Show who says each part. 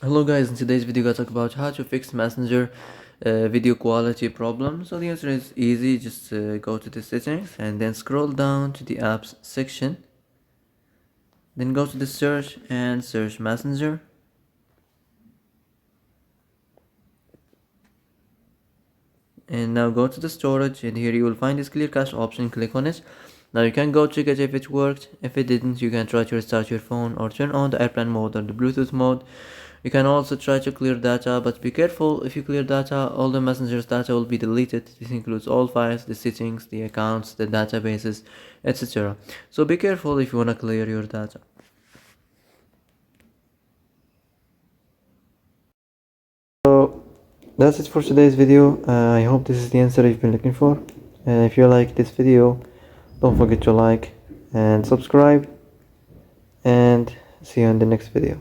Speaker 1: Hello guys, in today's video I talk about how to fix Messenger video quality problem. So the answer is easy. Just go to the settings and then scroll down to the apps section. Then go to the search and search Messenger. And now go to the storage, and here you will find this clear cache option. Click on it. Now you can go check it if it worked. If it didn't, you can try to restart your phone or turn on the airplane mode or the Bluetooth mode. You can also try to clear data, but be careful. If you clear data, all the Messenger's data will be deleted. This includes all files, the settings, the accounts, the databases, etc. So be careful if you want to clear your data. So that's it for today's video. I hope this is the answer you've been looking for. If you like this video, don't forget to like and subscribe, and see you in the next video.